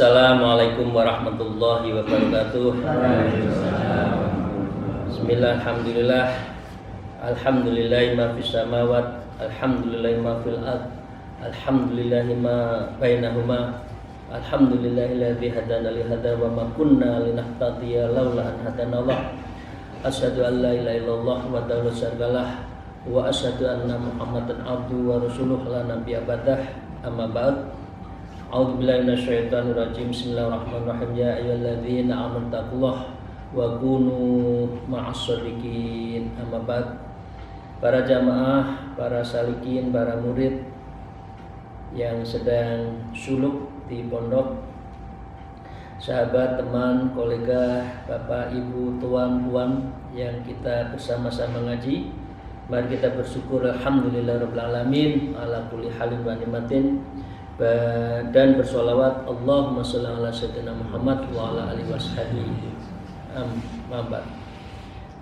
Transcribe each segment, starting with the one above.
Assalamualaikum warahmatullahi wabarakatuh. Bismillah, alhamdulillah. Alhamdulillahi ma fis samawat, alhamdulillahi ma fil ard, alhamdulillahi ma bainahuma. Alhamdulillahilladzi hadana li hadza wa ma kunna linahtadiya laula an hadanallah. Asyhadu an la ilaha illallah wa la syarika lah wa asyhadu anna Muhammadan abduhu wa rasuluhu la nabiyya ba'dah. Amma ba'd. A'udzubillahi minasyaitonir rajim. Bismillahirrahmanirrahim. Ya ayyuhalladzina amanu taqullaha wa kunu ma'as-shadiqin. Amma ba'd. Para jamaah, para salikin, para murid yang sedang suluk di pondok, sahabat, teman, kolega, bapak, ibu, tuan, puan yang kita bersama-sama ngaji, mari kita bersyukur alhamdulillahirabbil alamin ala kulli halin wa ni'matin, dan bersolawat Allahumma sholli ala sayyidina Muhammad wa ala alihi washabihi.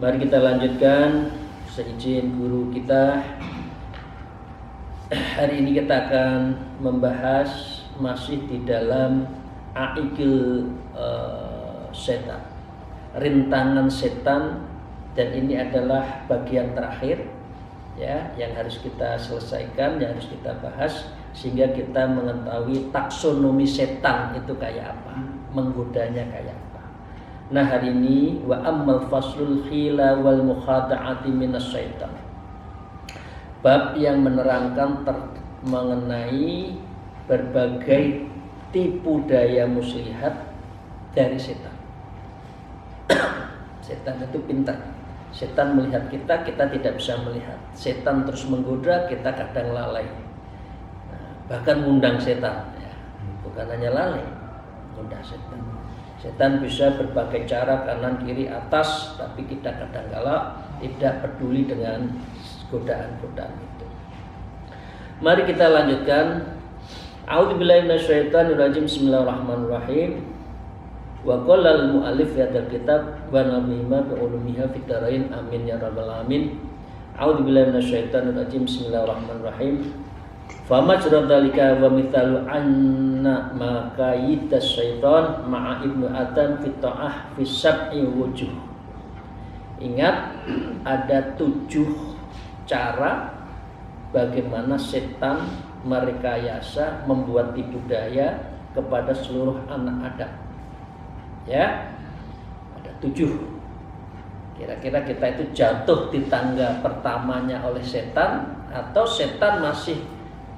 Mari kita lanjutkan seizin guru kita. Hari ini kita akan membahas masih di dalam aikil setan, rintangan setan, dan ini adalah bagian terakhir ya yang harus kita selesaikan, yang harus kita bahas sehingga kita mengetahui taksonomi setan itu kayak apa, menggodanya kayak apa. Nah, hari ini wa ammal faslul khila wal mukhada'ati minas syaitan, bab yang menerangkan mengenai berbagai tipu daya muslihat dari setan. Setan itu pintar. Setan melihat kita, kita tidak bisa melihat. Setan terus menggoda, kita kadang lalai. Bahkan ngundang setan ya. Bukan hanya lalai, ngundang setan. Setan bisa berbagai cara, kanan, kiri, atas, tapi kita kadang kala tidak peduli dengan godaan-godaan itu. Mari kita lanjutkan. A'udzubillahi minasyaitonir rajim. Bismillahirrahmanirrahim. Wa qala al-mu'allif fi hadzal kitab wa nabima bi ulumiha fid dharain amin ya rabbal alamin. A'udzubillahi minasyaitonir rajim. Bismillahirrahmanirrahim. Fa majra dzalika wa mithalu anna ma kaidas syaitan ma'a ibnu adam fi ta'ah fi sab'i wujuh. Ingat, ada 7 cara bagaimana setan merekayasa, membuat tipu daya kepada seluruh anak Adam. Ya, ada 7. Kira-kira kita itu jatuh di tangga pertamanya oleh setan, atau setan masih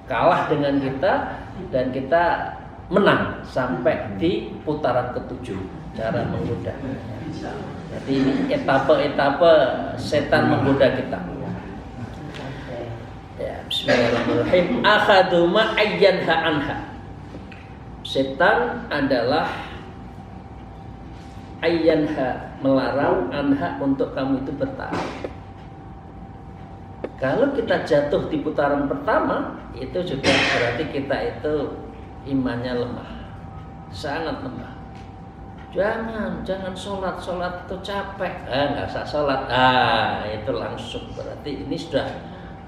kalah dengan kita dan kita menang sampai di putaran ke-7 cara menggoda. Jadi ini etape-etape setan menggoda kita. Ya, bismillahirrahmanirrahim. Akhaduma ayyanha anha. Setan adalah ayyanha, melarang, anha, untuk kamu itu bertahan. Kalau kita jatuh di putaran pertama, itu juga berarti kita itu imannya lemah, sangat lemah. Jangan sholat itu capek, nggak usah sholat. Itu langsung berarti ini sudah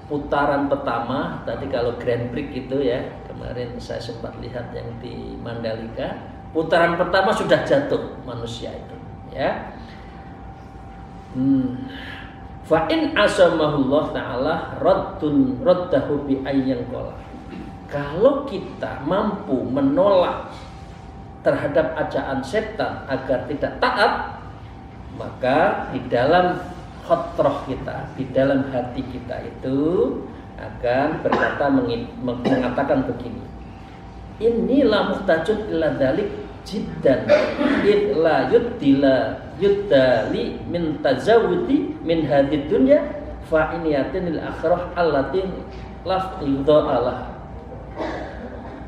putaran pertama. Tadi kalau Grand Prix itu ya, kemarin saya sempat lihat yang di Mandalika, putaran pertama sudah jatuh manusia itu ya. Fa in asamahullah ta'ala raddahu bi ayyan qala. Kalau kita mampu menolak terhadap ajaan setan agar tidak taat, maka di dalam khotroh kita, di dalam hati kita itu akan berkata, mengatakan begini: inilah muhtajun ila dzalik jiddan id la yudali min tazawudi min hadid dunya fa iniyatin lil akhirah allati laf idha'alah.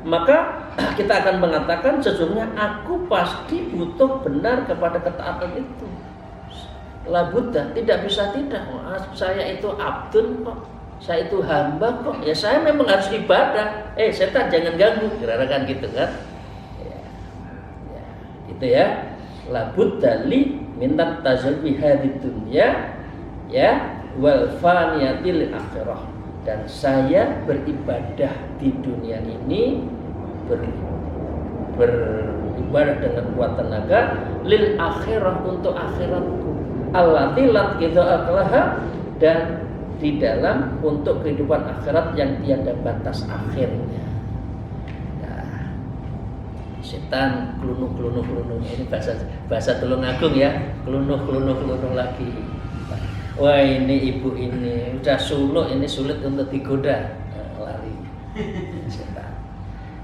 Maka kita akan mengatakan, sesungguhnya aku pasti butuh benar kepada ketaatan itu. La buddha, tidak bisa tidak. Saya itu abdun kok, saya itu hamba kok. Ya saya memang harus ibadah. Setan jangan ganggu, kira-kira kan gitu kan? Gitu ya. La buddha li minta tazawwi hadid dunya ya wal faniyatil akhirah. Dan saya beribadah di dunia ini, beribadah dengan kuat tenaga lil akhirah untuk akhiratku allati lam qida'aha dan di dalam untuk kehidupan akhirat yang tiada batas akhirnya. Nah, setan klunuh ini bahasa Tulungagung ya, klunuh lagi. Wah ini ibu ini udah suluk, ini sulit untuk digoda. Nah, lari setan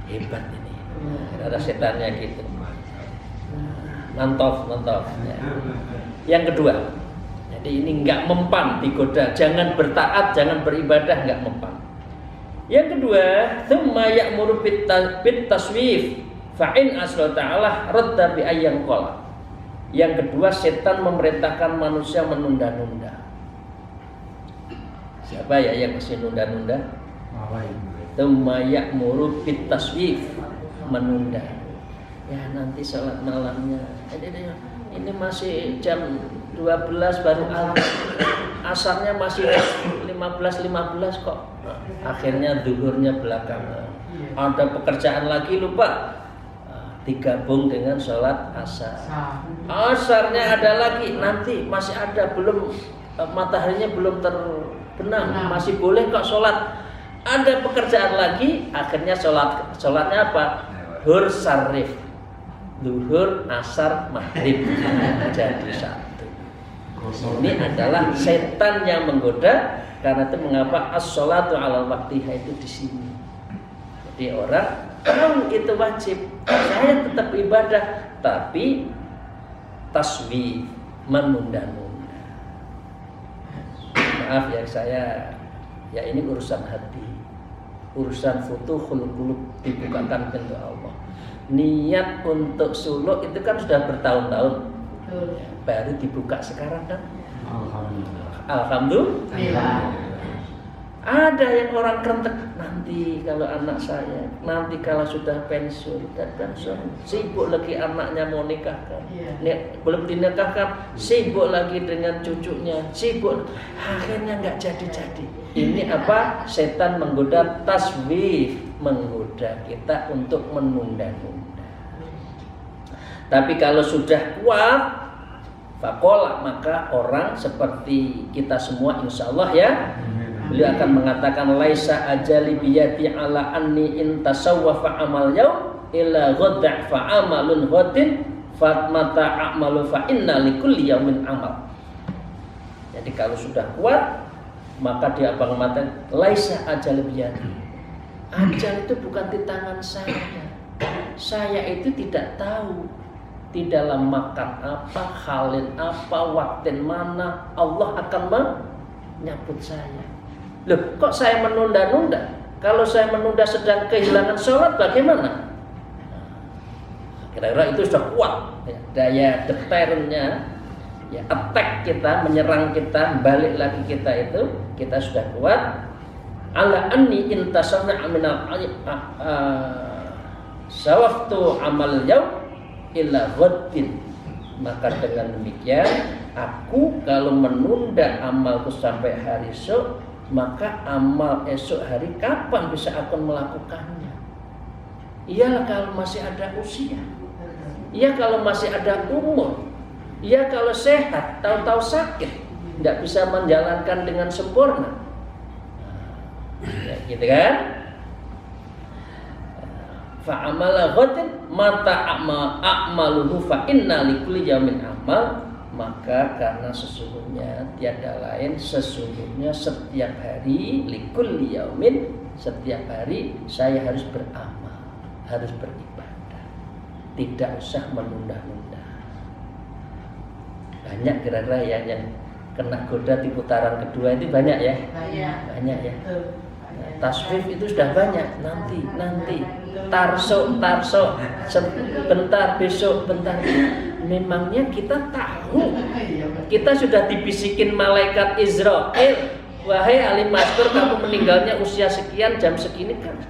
hebat ini. Ada setannya gitu. Mantap ya. Yang kedua, jadi ini enggak mempan digoda, jangan bertaat, jangan beribadah, enggak mempan. Yang kedua, tsumma ya'muru bit taswif fa in asra ta'ala radda bi ayyan qala. Yang kedua, setan memerintahkan manusia menunda-nunda. Siapa ya yang mesti nunda-nunda? Tsumma ya'muru bit taswif, menunda. Ya nanti sholat malamnya. Ini masih jam 12 baru asarnya masih 15 kok. Akhirnya zuhurnya belakangan. Ada pekerjaan lagi lupa. Digabung dengan sholat asar. Asarnya ada lagi, nanti masih ada, belum mataharinya belum terbenam, masih boleh kok sholat. Ada pekerjaan lagi, akhirnya sholatnya apa? Zuhur sarif, zuhur asar maghrib jadi satu. Ini adalah setan yang menggoda. Karena itu mengapa as-sholatu ala waqtiha itu di sini. Jadi orang tahu itu wajib, saya tetap ibadah, tapi taswif, menunda-nunda. Maaf ya, saya ya ini urusan hati, urusan futuhul qulub, dibukakan pintu Allah. Niat untuk suluk itu kan sudah bertahun-tahun, baru dibuka sekarang kan. Alhamdulillah. Ada yang orang kerentek, nanti kalau anak saya, nanti kalau sudah pensiun, sibuk lagi anaknya mau nikahkan, belum dinikahkan, sibuk lagi dengan cucunya, sibuk, akhirnya nggak jadi-jadi. Ini apa? Setan menggoda, taswif, menggoda kita untuk menunda-nunda. Tapi kalau sudah kuat, fakola, maka orang seperti kita semua insya Allah ya, beliau akan mengatakan laisa ajali biyati ala anni in tasawwafa amal yaum illa ghadda fa amalun ghadin fatmata a'malu fa inna likulli yaumin amal. Jadi kalau sudah kuat, maka dia akan mengatakan laisa ajali biyati. Ajal itu bukan di tangan saya. Saya itu tidak tahu di dalam makan apa, halin apa, waktin mana Allah akan menyambut saya. Loh, kok saya menunda-nunda? Kalau saya menunda sedang kehilangan sholat bagaimana? Kira-kira itu sudah kuat ya, daya deterrennya, ya, attack kita, menyerang kita, balik lagi kita itu, kita sudah kuat. Ala anni intasana aminal sawaftu amal yaum illa ghaddin. Maka dengan demikian, aku kalau menunda amalku sampai hari esok, maka amal esok hari kapan bisa aku melakukannya? Iyalah kalau masih ada usia, iya kalau masih ada umur, iya kalau sehat, tahu-tahu sakit, tidak bisa menjalankan dengan sempurna, ya, gitu kan? Fa'amala ghadin mata a'maluhu fa inna likulli yaumin amal. Maka karena sesungguhnya tiada lain, sesungguhnya setiap hari likulli yaumin, setiap hari saya harus beramal, harus beribadah, tidak usah menunda-nunda. Banyak kira-kira ya yang kena goda di putaran kedua itu banyak ya, banyak ya. Nah, taswif itu sudah banyak, nanti tarso sebentar, besok bentar. Memangnya kita tahu, kita sudah dibisikin malaikat Israel, wahai alim master, kamu meninggalnya usia sekian, jam segini kan.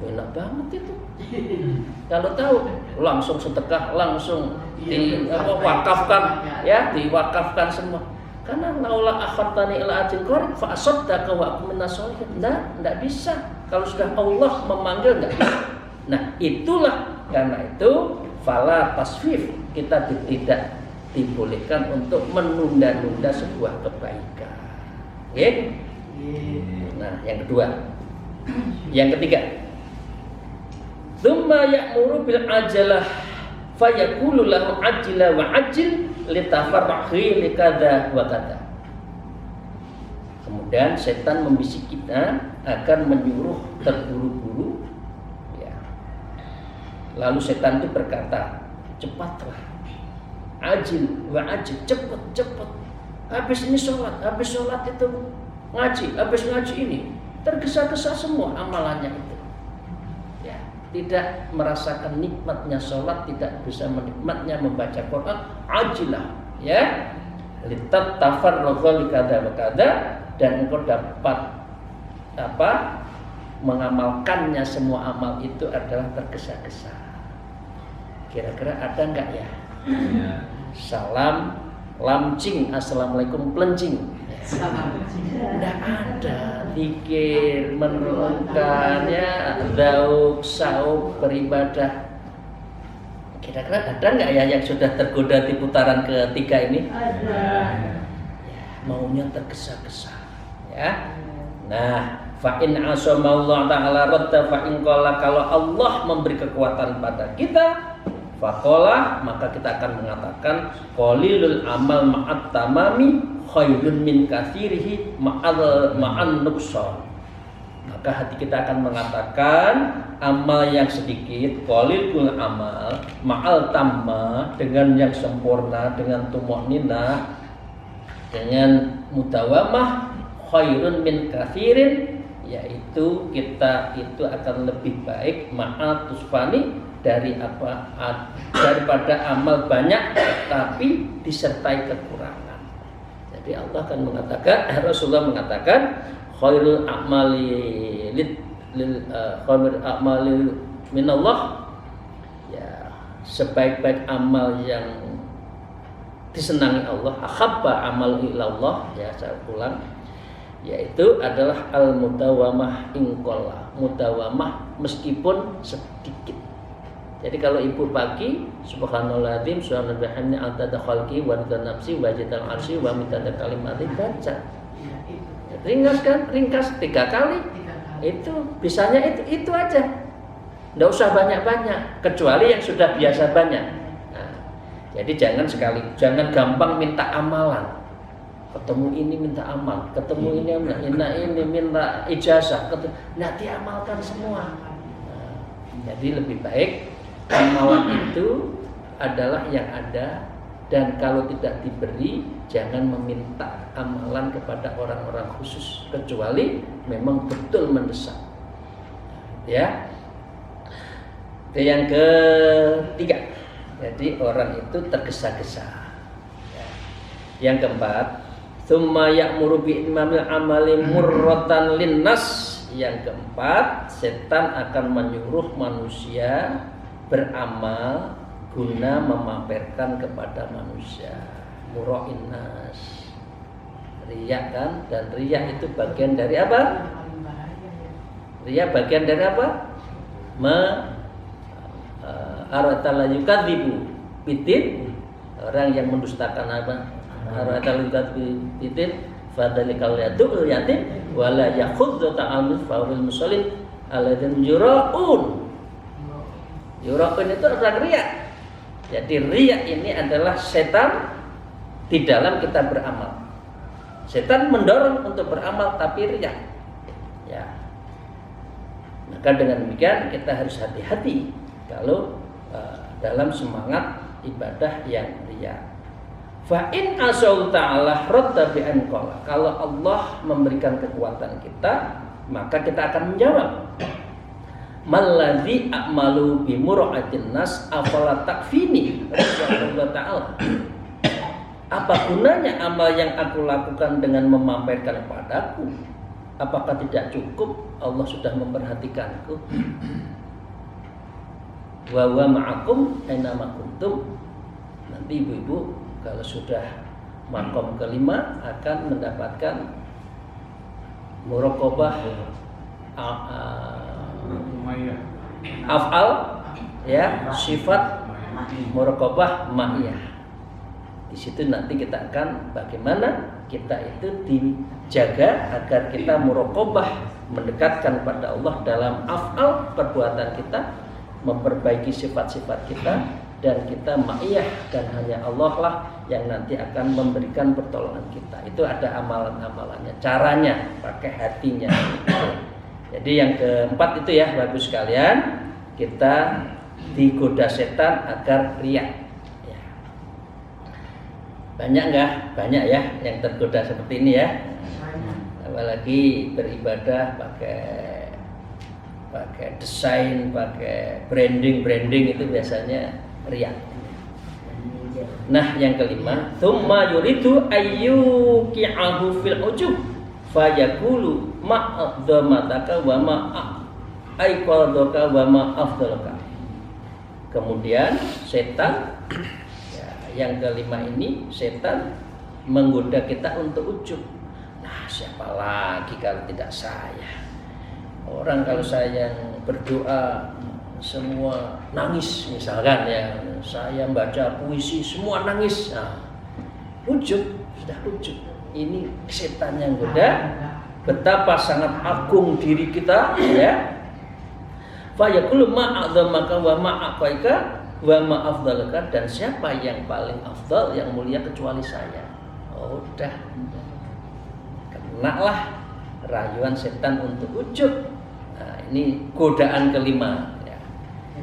Enak banget itu. Kalau tahu langsung sedekah, langsung diwakafkan, ya, diwakafkan semua. Karena laula akhartani ila ajin qarib fa asaddaka wa akun minas sholihin. Enggak bisa. Kalau sudah Allah memanggil enggak bisa. Nah, itulah Karena itu fala taswif, kita tidak dibolehkan untuk menunda-nunda sebuah kebaikan. Oke? Nah, yang kedua. Yang ketiga. Tsumma ya'muru bil ajalah fayaqulu lahu ajila wa ajil litafarrahi likadza wa kadza. Kemudian setan membisik kita akan menyuruh terburu-buru, ya. Lalu setan itu berkata, cepatlah, ajil wa ajil, cepat. Habis ini sholat, habis sholat itu ngaji, habis ngaji ini tergesa-gesa semua amalannya itu. Ya, tidak merasakan nikmatnya sholat, tidak bisa menikmatnya membaca Quran, ajilah, ya. Litat tafarragha likadza wa kadza, dan engkau dapat mengamalkannya semua amal itu adalah tergesa-gesa. Kira-kira ada enggak ya? Salam lamcing, assalamualaikum pelencing. Tidak ada. Zikir, merenungkannya, zauk, sauk, beribadah. Kira-kira ada enggak ya yang sudah tergoda di putaran ketiga ini? Ada. Ya, maunya tergesa-gesa. Ya. Nah, fa in asamallahu ta'ala radda fa in qala, kalau Allah memberi kekuatan pada kita, faqala, maka kita akan mengatakan qalilul amal ma'at tamami khairun min katsirihi ma'an nuqsan. Maka hati kita akan mengatakan amal yang sedikit, qalilul amal ma'al tamma, dengan yang sempurna, dengan tumaninah, dengan mudawamah, khairun min katsirin, yaitu kita itu akan lebih baik ma'at tusfani, dari daripada amal banyak tapi disertai kekurangan. Jadi Allah akan mengatakan, Rasulullah mengatakan khairul a'mali khairul a'mali minallah, ya, sebaik-baik amal yang disenangi Allah, ahabba amal ilallah, ya, saya ulang, yaitu adalah al-mudawamah inqalla, mudawamah meskipun sedikit. Jadi kalau ibu pagi subhanallahadzim subhanallahi adada khalqi wa ridha nafsi wa jadal arsy wa midada kalimati, baca. Ya, ringkas kan? Ringkas 3 kali. Itu bisanya itu aja. Enggak usah banyak-banyak, kecuali yang sudah biasa banyak. Nah, jadi jangan gampang minta amalan. Ketemu ini minta amal, ketemu ini minta ijazah, nanti amalkan semua. Nah, jadi lebih baik amalan itu adalah yang ada, dan kalau tidak diberi jangan meminta amalan kepada orang-orang khusus kecuali memang betul mendesak. Ya. Yang ketiga, jadi orang itu tergesa-gesa. Ya. Yang keempat, tsumma ya'muru bi imamil amali murratan linnas. Yang keempat, setan akan menyuruh manusia beramal guna memamerkan kepada manusia. Mura'in nas. Riya kan, dan riya itu bagian dari apa? Riya bagian dari apa? Aratala yukadzibu bitin, orang yang mendustakan apa? Aratala yukadzibu bitin fadzalikal yatim wala yakhudzu ta'amul fawil musallin alladzina yura'un. Yura'un itu adalah riya. Jadi riya ini adalah setan di dalam kita beramal. Setan mendorong untuk beramal tapi riya. Ya. Maka dengan demikian kita harus hati-hati kalau dalam semangat ibadah yang riya. Fa in asau ta'ala radda bi an qala. Kalau Allah memberikan kekuatan kita, maka kita akan menjawab. Mallazi a'malu bi mura'atin nas afala takfini. Allah Ta'ala. Apa gunanya amal yang aku lakukan dengan memamerkan padaku? Apakah tidak cukup Allah sudah memperhatikanku? Wa huwa ma'akum aina ma kuntum. Nanti ibu-ibu kalau sudah makom kelima akan mendapatkan muraqabah af'al ya sifat muraqabah ma'iyah. Di situ nanti kita akan bagaimana kita itu dijaga agar kita muraqabah, mendekatkan pada Allah dalam af'al perbuatan kita, memperbaiki sifat-sifat kita, dan kita ma'iyah, dan hanya Allah lah yang nanti akan memberikan pertolongan kita. Itu ada amalan-amalannya, caranya pakai hatinya. Jadi yang keempat itu ya Bapak sekalian, kita digoda setan agar riya. Ya. Banyak enggak? Banyak ya yang tergoda seperti ini ya. Apalagi beribadah pakai desain, pakai branding itu biasanya riya. Nah, yang kelima, tsumma yuridu ayyuqi'ahu fil ujub fayaqulu ma'adzamataka wa ma'aiqadaka wa ma'afdalaka. Kemudian setan ya, yang kelima ini setan menggoda kita untuk ujub. Nah, siapa lagi kalau tidak saya? Orang kalau saya berdoa semua nangis misalkan ya, saya baca puisi semua nangis. Nah, ujub, sudah ujub. Ini setan yang goda. Betapa sangat agung diri kita ya. Fa yaqulu ma'adzamaka wa ma'aqaika wa ma'afdalaka, dan siapa yang paling afdal, yang mulia kecuali saya. Oh, udah. Kenalah rayuan setan untuk ujub. Nah, ini godaan kelima ya.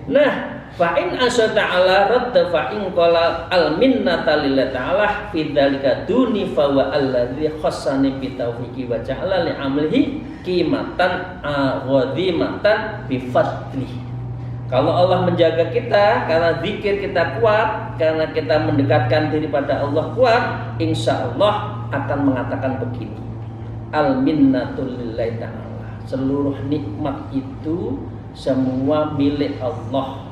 Nah, fa in asata ala radda fa in qala al minnata lillahi ta'ala fi dzalika duni fa wa alladzi khassani bi taufiqi wa ja'ala li amlihi qimatan ghadimatan bi fadli. Kalau Allah menjaga kita karena zikir kita kuat, karena kita mendekatkan diri pada Allah kuat, insya Allah akan mengatakan begini, al minnatul lillahi ta'ala, seluruh nikmat itu semua milik Allah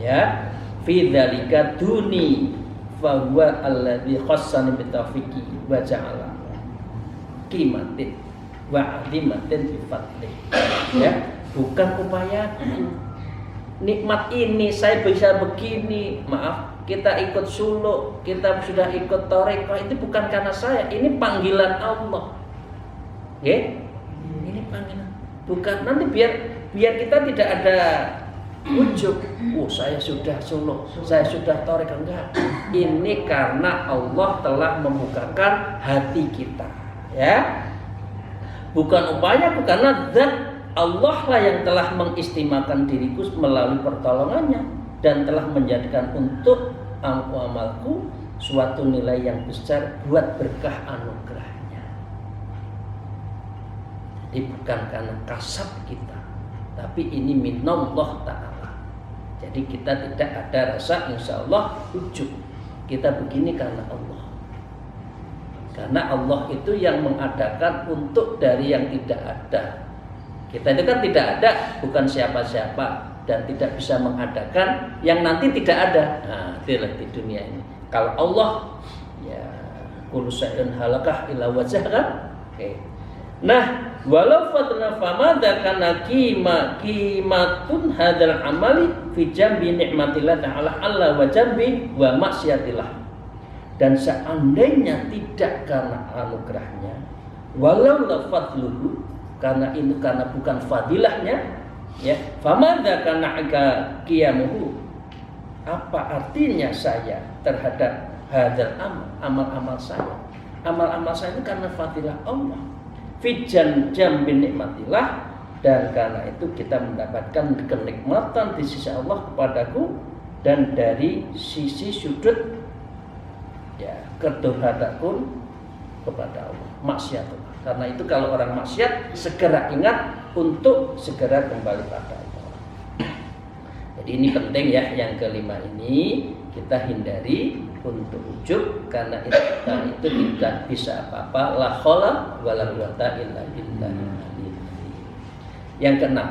ya. Fi dzalika duni fa huwa alladzi khassani bi taufiqi wa ja'ala qimatin wa 'azimatin bi fadli ya, bukan upayaku. Nikmat ini saya bisa begini, maaf, kita ikut suluk, kita sudah ikut tarekat, itu bukan karena saya, ini panggilan Allah. Ya? Ini panggilan. Bukan nanti biar kita tidak ada ujub. Oh, saya sudah suluk, saya sudah tarekat, enggak. Ini karena Allah telah membukakan hati kita, ya. Bukan upaya, karena zat Allah lah yang telah mengistimewakan diriku melalui pertolongannya dan telah menjadikan untuk amalku suatu nilai yang besar buat berkah anugerahnya. Jadi bukan karena kasab kita, tapi ini minallah ta'ala. Jadi kita tidak ada rasa insya Allah ujub. Kita begini karena Allah. Karena Allah itu yang mengadakan untuk dari yang tidak ada. Kita itu kan tidak ada, bukan siapa-siapa, dan tidak bisa mengadakan yang nanti tidak ada. Nah, itulah di dunia ini. Kalau Allah, ya kullu syai'in halakah illa wajhah kan? Oke. Nah, walau fatna famada kana qimatun hadzal amali fi jambi nikmatillah ta'ala Allah wa jambi wa maksiatillah. Dan seandainya tidak karena anugerahnya, walau la fadluhu, karena itu karena bukan fadilahnya, ya, famadza kana qiyamuhu, apa artinya saya terhadap hadzal amal saya. Amal-amal saya itu karena fadilah Allah. Fi jambi nikmatillah, dan karena itu kita mendapatkan kenikmatan di sisi Allah kepadaku, dan dari sisi sudut ya kedurhakaanku kepada Allah, maksiatullah. Karena itu kalau orang maksiat segera ingat untuk segera kembali pada Allah. Jadi ini penting ya, yang kelima ini kita hindari untuk ujub, karena itu tidak bisa apa-apa, la khala wala quwata illa billah. Yang keenam,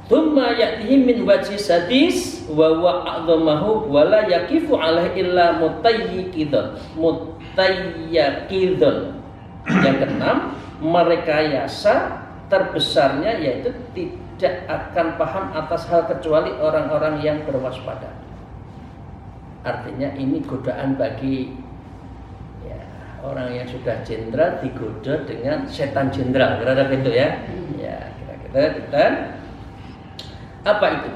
thumma ya'tihi min wajhi sadis wa huwa a'dhamahu wa la yaqifu alaihi illa mutayyikidun. Yang keenam, merekayasa terbesarnya yaitu tidak akan paham atas hal kecuali orang-orang yang berwaspada. Artinya ini godaan bagi ya, orang yang sudah jenderal digoda dengan setan jenderal, kira-kira gitu ya. Ya, kira-kira apa itu?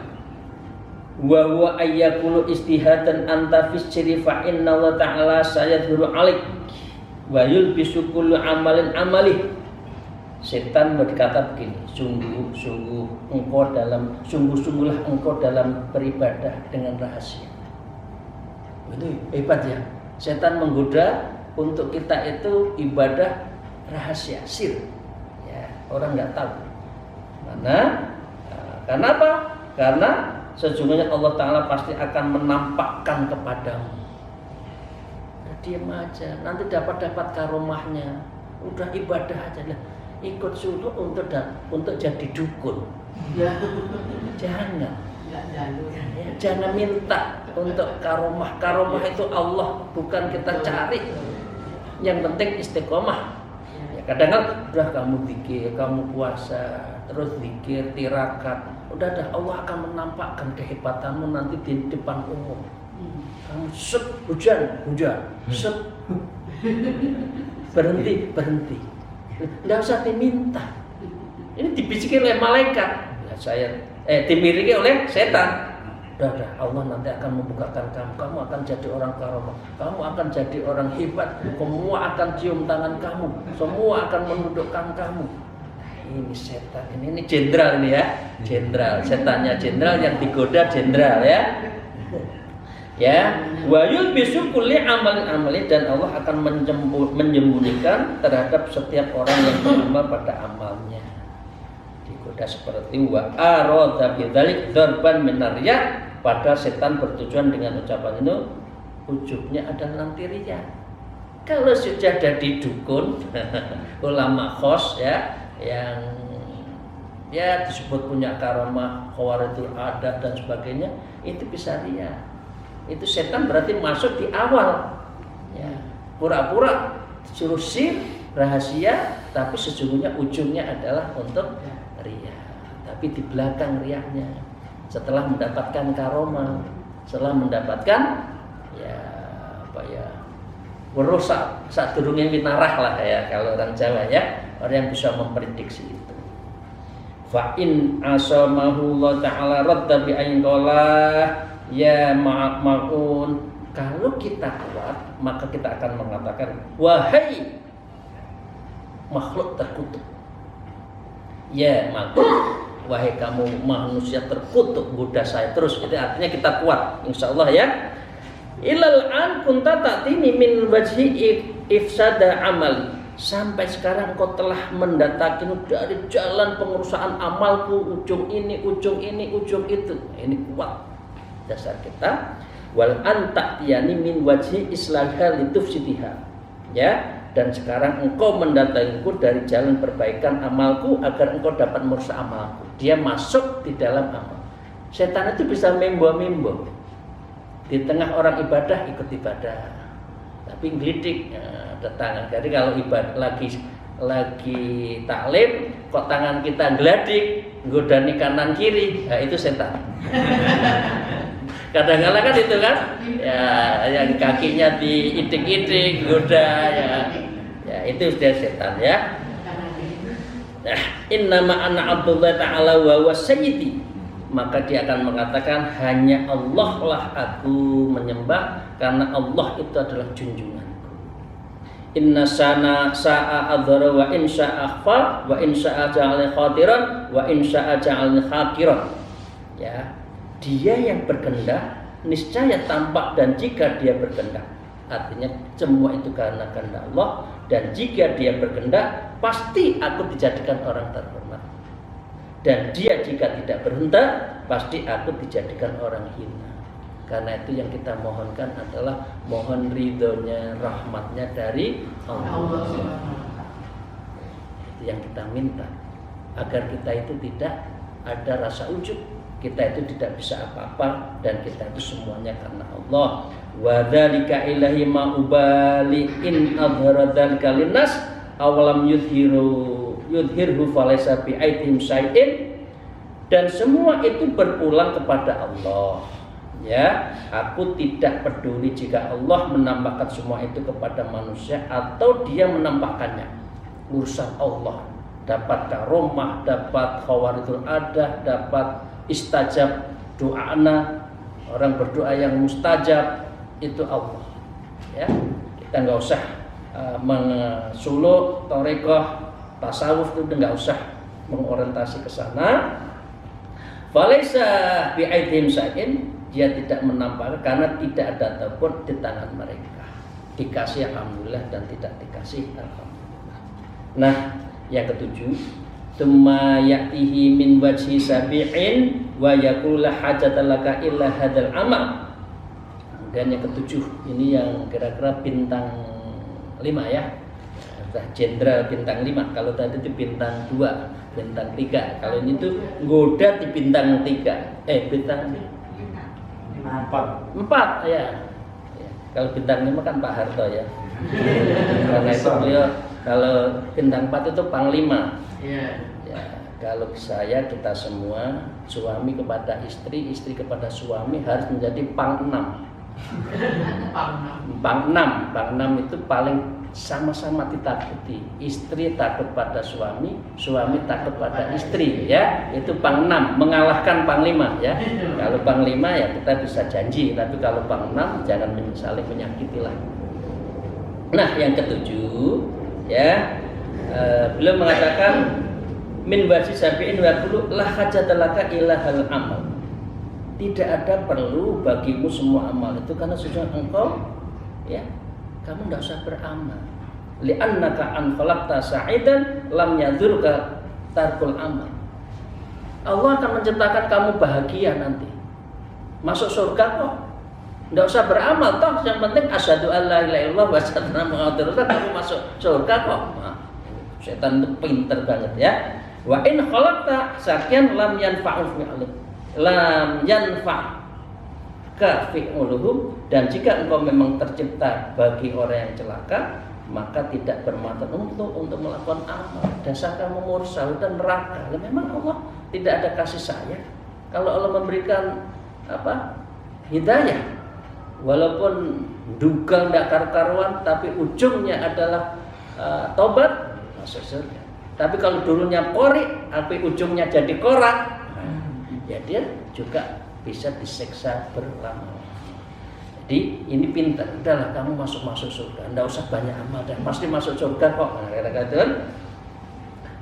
Wa huwa ayyakulu istihadan anta fi sirri fa inna Allah ta'ala sayadhuru 'alaik wa yulbisu kullu amalin amalih. Setan berkata begini, sungguhlah engkau dalam beribadah dengan rahasia. Itu hebat ya. Setan menggoda untuk kita itu ibadah rahasia, sir. Ya, orang nggak tahu. Karena apa? Karena sesungguhnya Allah Ta'ala pasti akan menampakkan kepadamu. Nah, diam aja, nanti dapat karomahnya. Udah ibadah aja lah. Ikut suruh untuk jadi dukun. Ya. Jangan minta untuk karomah. Karomah itu Allah, bukan kita cari. Yang penting istiqomah. Ya, kadang-kadang udah kamu zikir, kamu puasa, terus zikir, tirakat. Udah Allah akan menampakkan kehebatanmu nanti di depan umum. Kamu hujan, berhenti. Nggak usah diminta. Ini dibisikin oleh malaikat. Ya, dimiliki oleh setan. Udah Allah nanti akan membukakan kamu akan jadi orang karomah, kamu akan jadi orang hebat, semua akan cium tangan kamu, semua akan menundukkan kamu. Ini setan, ini jenderal ini ya, jenderal, setannya jenderal yang digoda jenderal ya. Ya, wa yulbisu kulli amalin dan Allah akan menyembunyikan terhadap setiap orang yang beramal pada amalnya. Digoda seperti wa arada bidzalik dzarban minarya, padahal setan bertujuan dengan ucapan itu ujubnya adalah nanti riya. Kalau sudah jadi dukun, ulama khos ya, yang ya disebut punya karomah, khawaridul adat dan sebagainya, itu bisa riya. Itu setan berarti masuk di awal ya, pura-pura disuruh sir rahasia, tapi sesungguhnya ujungnya adalah untuk riya. Tapi di belakang riyanya, setelah mendapatkan karomah, setelah mendapatkan ya apa ya, werusak sadurunge winarah lah ya kalau orang Jawa ya, orang yang bisa memprediksi itu. Fa in asamahu Allah ta'ala radda bi ain qala ya ma'un. Kalau kita kuat, maka kita akan mengatakan wahai makhluk terkutuk, ya makhluk, wahai kamu manusia terkutuk, goda saya terus. Itu artinya kita kuat, insya Allah ya. Ilal an kunta ta'tini min wajhi ifsada amali. Sampai sekarang kau telah mendatangi dari jalan pengerusakan amalku, ujung ini, ujung itu. Ini kuat dasar kita. Wal anta'tiyani min wajhi islaha litufsidiha. Ya, dan sekarang engkau mendatangiku dari jalan perbaikan amalku agar engkau dapat merusak amalku. Dia masuk di dalam amal. Setan itu bisa membo-membo. Di tengah orang ibadah ikut ibadah, tapi ngelidik ada tangan. Jadi kalau ibadah lagi taklim, kok tangan kita ngeladik, nggodani kanan kiri, nah itu setan. Kadang-kadang kan itu kan, ya yang kakinya diitik-itik, goda ya itu sudah setan ya. Nah, innama ana Abdullah ta'ala wa huwa sayyidi. Maka dia akan mengatakan hanya Allah lah aku menyembah karena Allah itu adalah junjunganku. Inna sana sa'a adzara wa in sa'a akhfa wa in sa'a ja'alni khatiran wa in sa'a ja'alni khakiran. Ya, dia yang berkehendak niscaya tampak dan jika dia berkehendak, artinya semua itu karena kehendak Allah, dan jika dia berkehendak pasti aku dijadikan orang terhormat, dan dia jika tidak berkehendak pasti aku dijadikan orang hina. Karena itu yang kita mohonkan adalah mohon ridhonya, rahmatnya dari Allah. Itu yang kita minta, agar kita itu tidak ada rasa ujub, kita itu tidak bisa apa-apa, dan kita itu semuanya karena Allah. Wa dzalika ilahi ma ubali in adhara dzalika linnas awalam yudhirhu falaysa bi aidihim syai'in, dan semua itu berpulang kepada Allah. Ya, aku tidak peduli jika Allah menampakkan semua itu kepada manusia atau dia menampakkannya. Urusan Allah. Dapat karomah, dapat khawaridul adah, dapat istajab doana, orang berdoa yang mustajab, itu Allah. Ya, kita nggak usah mensuluk, torekoh, tasawuf itu nggak usah mengorientasi ke sana. Falaisa bi'aidhim syai'in, dia tidak menampakkan karena tidak ada ataupun di tangan mereka. Dikasih alhamdulillah dan tidak dikasih alhamdulillah. Nah, yang ketujuh, tsumma ya'tihi min wajhi sabi'in wa yaqulu la hajata laka illa hadzal amal. Dan yang ketujuh, ini yang kira-kira bintang 5 ya. Jenderal bintang 5. Kalau tadi itu bintang 2, bintang 3. Kalau ini tuh goda di bintang 3. Bintang 4 ya. Kalau bintang 5 kan Pak Harto ya. Karena itu beliau, kalau bintang 4 itu panglima. Ya, kalau saya, kita semua, suami kepada istri, istri kepada suami harus menjadi pang 6. Pang 6 itu paling sama-sama ditakuti. Istri takut pada suami, suami takut pada istri, ya. Itu pang 6 mengalahkan pang 5 ya. Kalau pang 5 ya kita bisa janji, tapi kalau pang 6 jangan saling menyakiti lah. Nah, yang ketujuh ya, beliau mengatakan min wajhi sabi'in wa qulu la hajatalaka ila hal amal. Tidak ada perlu bagimu semua amal itu karena sudah engkau ya, kamu tidak usah beramal. Li'annaka an khalaqta sa'idan lam yadurka tarkul amal. Allah akan menciptakan kamu bahagia nanti. Masuk surga kok. Tidak usah beramal toh, yang penting asyhadu an la ilaha illallah wa asyhadu anna muhammadar rasulullah, kamu masuk surga kok. Nah, setan itu pinter banget ya. Wa in khalaqta sakian lam yanfa'u fi'luhum. Lam yanfa' ka fi'luhum, dan jika engkau memang tercipta bagi orang yang celaka, maka tidak bermanfaat untuk melakukan amal. Dasar kamu mursal dan neraka. Memang Allah tidak ada kasih sayang. Kalau Allah memberikan hidayah, walaupun dugal tidak karu-karuan, tapi ujungnya adalah tobat, masuk surga. Tapi kalau dulunya qori, tapi ujungnya jadi korak, ya dia juga bisa disiksa berlama-lama. Jadi ini pintar, udahlah kamu masuk surga, tidak usah banyak amal dan pasti masuk surga kok. Nah, kata-kata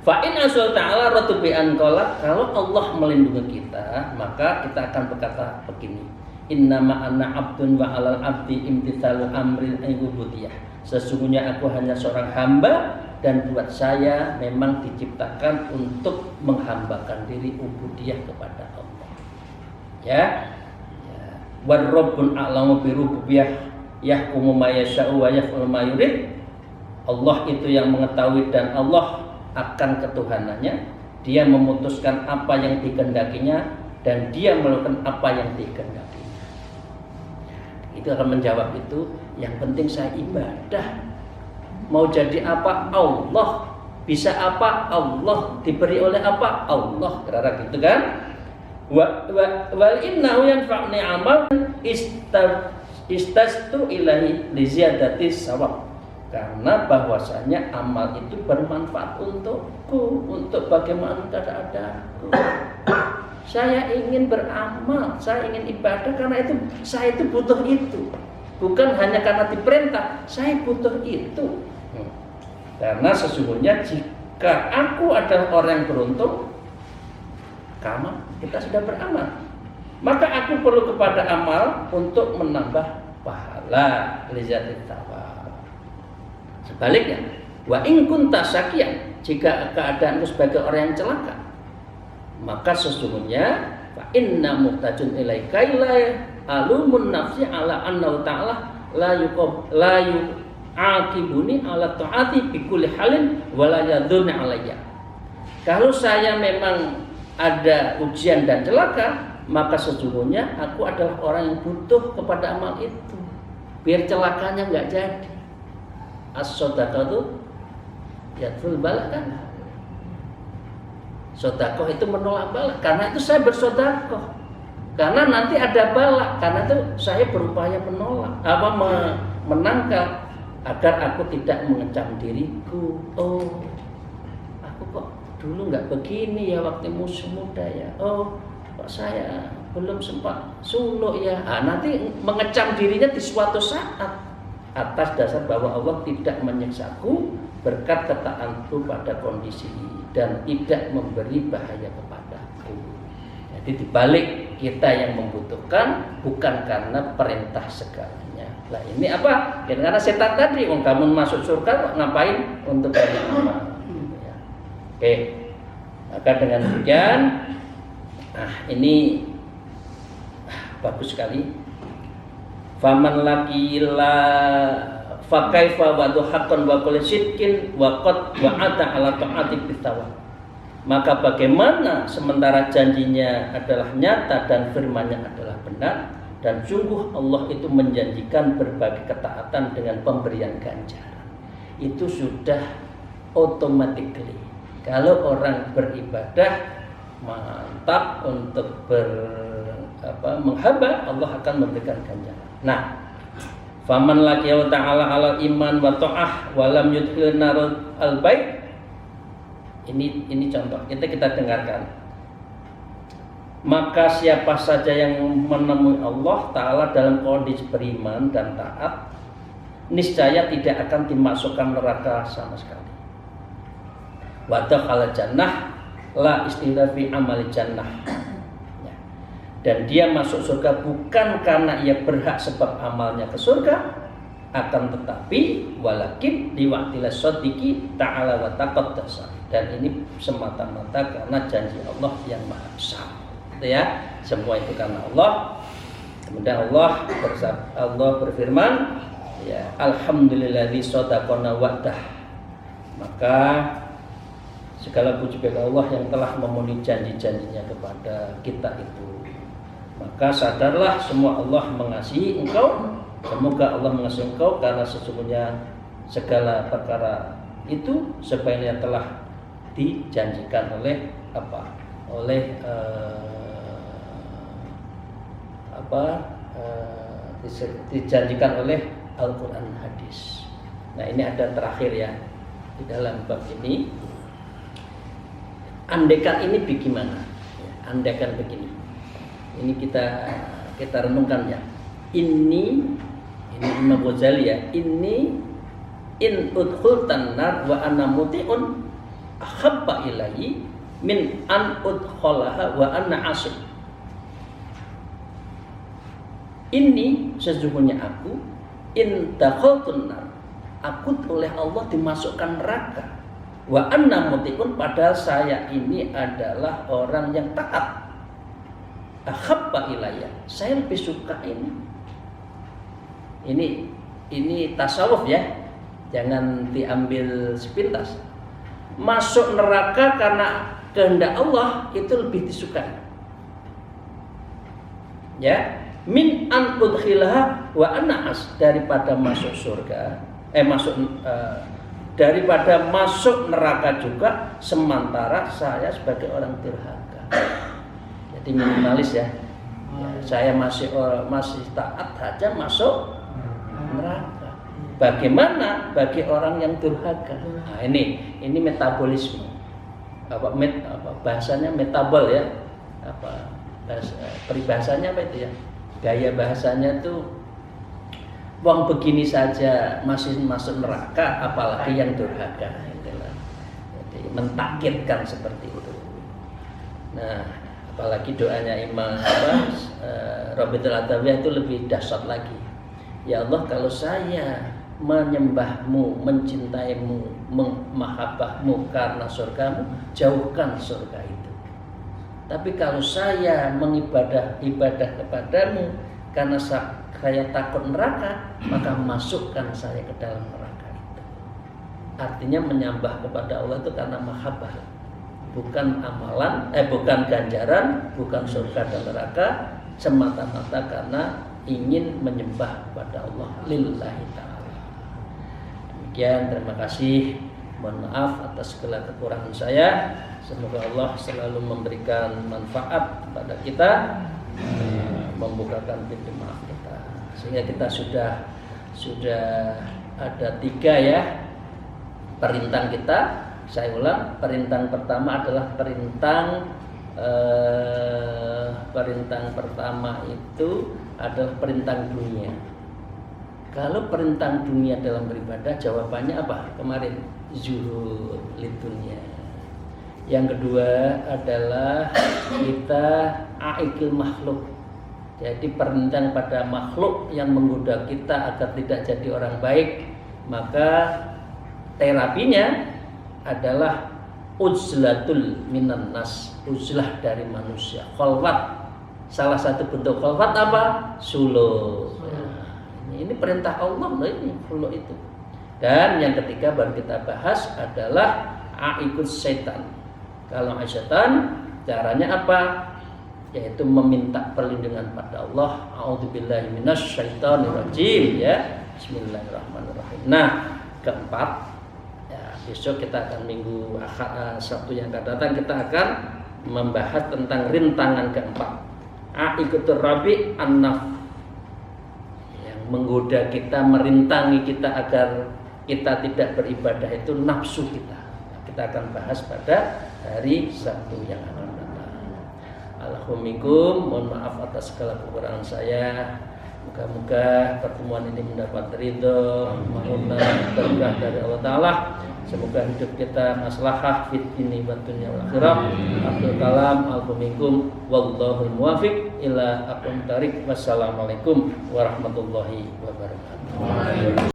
fa in asal ta'ala ratubi an qala, kalau Allah melindungi kita, maka kita akan berkata begini, innama ana abdun wa alal abdi imtithalu amril ubudiyah. Sesungguhnya aku hanya seorang hamba, dan buat saya memang diciptakan untuk menghambakan diri ubudiyah kepada Allah. Ya. War rabbun a'lamu bi rububiyyah yahkumu ma yasha'u wa yaf'alu ma yurid. Allah itu yang mengetahui dan Allah akan ketuhanannya. Dia memutuskan apa yang dikehendakinya dan dia melakukan apa yang dikehendakinya. Itu akan menjawab itu. Yang penting saya ibadah. Mau jadi apa Allah, bisa apa Allah, diberi oleh apa Allah, kira-kira gitu kan? Wal innahu yanfa'ni amal istastu ilahi li ziyadati sawab. Karena bahwasanya amal itu bermanfaat untukku, untuk bagaimana keadaanku. Saya ingin beramal, saya ingin ibadah karena itu saya itu butuh itu. Bukan hanya karena diperintah, saya butuh itu. Karena sesungguhnya jika aku adalah orang yang beruntung, kita sudah beramal, maka aku perlu kepada amal untuk menambah pahala, lizatit thawab. Sebaliknya, wa in kunta syakiyan, jika keadaanku sebagai orang yang celaka, maka sesungguhnya fa inna muhtajun ilaika ila alumun nafsi ala annahu ta'ala la yu'aqibuni ala ta'ati bi kulli halin wa la yadhunni alayya. Kalau saya memang ada ujian dan celaka, maka sesungguhnya aku adalah orang yang butuh kepada amal itu, biar celakanya enggak jadi. As-shadaqatu yadful balak kan. Sedekah itu menolak bala, karena itu saya bersedekah. Karena nanti ada bala, karena itu saya berupaya menangkal agar aku tidak mengecam diriku. Oh, aku kok dulu nggak begini ya waktu muda ya. Oh, kok saya belum sempat suluk ya. Nanti mengecam dirinya di suatu saat atas dasar bahwa Allah tidak menyiksaku berkat ketaanku pada kondisi ini dan tidak memberi bahaya kepadaku. Jadi dibalik kita yang membutuhkan bukan karena perintah segalanya. Lah ini apa? Karena setan tadi, kamu masuk surga ngapain? Untuk banyak amal. Ya. Oke. Maka dengan demikian, ini bagus sekali. Faman lakila fakaifa wa duhaqqan wa kulli sidqin wa qad wa'ada ala ta'ati bittawa. Maka bagaimana sementara janjinya adalah nyata dan firman-Nya adalah benar, dan sungguh Allah itu menjanjikan berbagai ketaatan dengan pemberian ganjaran. Itu sudah automatically. Kalau orang beribadah mantap untuk menghamba, Allah akan memberikan ganjaran. Nah, faman laqiya ta'ala alal iman wa ta'ah wa lam yudkhil narul al-bait. Ini contoh, kita dengarkan. Maka siapa saja yang menemui Allah Ta'ala dalam kondisi beriman dan taat, niscaya tidak akan dimasukkan neraka sama sekali. Wa dakhala jannah la istila fi amali jannah. Ya. Dan dia masuk surga bukan karena ia berhak sebab amalnya ke surga, akan tetapi walakin liwa'tila shadiqi ta'ala wa taqaddasa. Dan ini semata-mata karena janji Allah yang maha besar. Gitu ya. Semua itu karena Allah. Kemudian Allah berfirman, ya, alhamdulilladzi shadaqana wa'dah. Maka segala puji bagi Allah yang telah memenuhi janji-janjinya kepada kita itu. Maka sadarlah semua Allah mengasihi engkau. Semoga Allah mengasihi engkau karena sesungguhnya segala perkara itu sebenarnya telah dijanjikan dijanjikan oleh Al-Quran hadis. Nah, ini ada terakhir ya di dalam bab ini. Andaikan ini bagaimana? Andaikan begini. Ini kita renungkan ya. Ini Imam Ghazali ya. Ini in udkhultan nar wa ana muti'un ahabba ilahi min an udkhalaha wa ana asib. Ini sesungguhnya aku in dakhaltun nar, aku oleh Allah dimasukkan neraka, wa anna muti'un, padahal saya ini adalah orang yang taat. Ahabba ilayya, saya lebih suka ini. Ini tasawuf ya, jangan diambil sepintas. Masuk neraka karena kehendak Allah itu lebih disukai. Ya, min an udkhilaha wa ana as, daripada masuk surga, daripada masuk neraka juga sementara saya sebagai orang durhaka. Jadi minimalis ya. Saya masih taat saja masuk neraka. Bagaimana bagi orang yang durhaka? Nah, ini metabolisme. Bahasanya metabol ya. Peribahasanya apa itu ya? Gaya bahasanya tuh wong begini saja masih masuk neraka, apalagi yang durhaka. Jadi mentakdirkan seperti itu. Nah, apalagi doanya Imam Rabi'atul Adawiyah itu lebih dahsyat lagi. Ya Allah, kalau saya menyembahmu, mencintaimu, memahabbahmu karena surgamu, jauhkan surga itu. Tapi kalau saya ibadah kepadamu karena saya takut neraka, maka masukkan saya ke dalam neraka itu. Artinya menyembah kepada Allah itu karena mahabbah, bukan amalan, bukan ganjaran, bukan surga dan neraka, semata-mata karena ingin menyembah kepada Allah lillahi ta'ala. Demikian, terima kasih Mohon maaf atas segala kekurangan saya. Semoga Allah selalu memberikan manfaat kepada kita, membukakan pintu maaf kita, sehingga kita sudah ada 3 ya perintah kita. Saya ulang, perintah pertama adalah perintah pertama itu adalah perintah dunia. Kalau perintah dunia dalam beribadah, jawabannya apa? Kemarin zuhud lidunya. Yang kedua adalah kita aikil makhluk. Jadi perintah pada makhluk yang menggoda kita agar tidak jadi orang baik, maka terapinya adalah uzlatul minan nas, uzlah dari manusia, khalwat. Salah satu bentuk khalwat apa? Suluk. Ini perintah Allah loh, ini suluk itu. Dan yang ketiga baru kita bahas adalah aikut setan. Kalau setan caranya apa? Yaitu meminta perlindungan pada Allah. A'udzubillahi minasyaitonirrajim ya. Bismillahirrahmanirrahim. Nah, keempat, ya, besok kita akan minggu Sabtu yang akan datang kita akan membahas tentang rintangan keempat. Aikutur rabi an-naf, yang menggoda kita, merintangi kita agar kita tidak beribadah itu nafsu kita. Kita akan bahas pada hari Sabtu yang akan datang. Alhamdulillah, mohon maaf atas segala kekurangan saya. Moga-moga pertemuan ini mendapat ridho, maghfirah, berkah dari Allah Ta'ala. Semoga hidup kita maslahah fit ini wa dunya wal akhirah. Abdul kalam, alhamdulillah, wallahul muwafiq ila aqwamit thariq. Wassalamualaikum warahmatullahi wabarakatuh.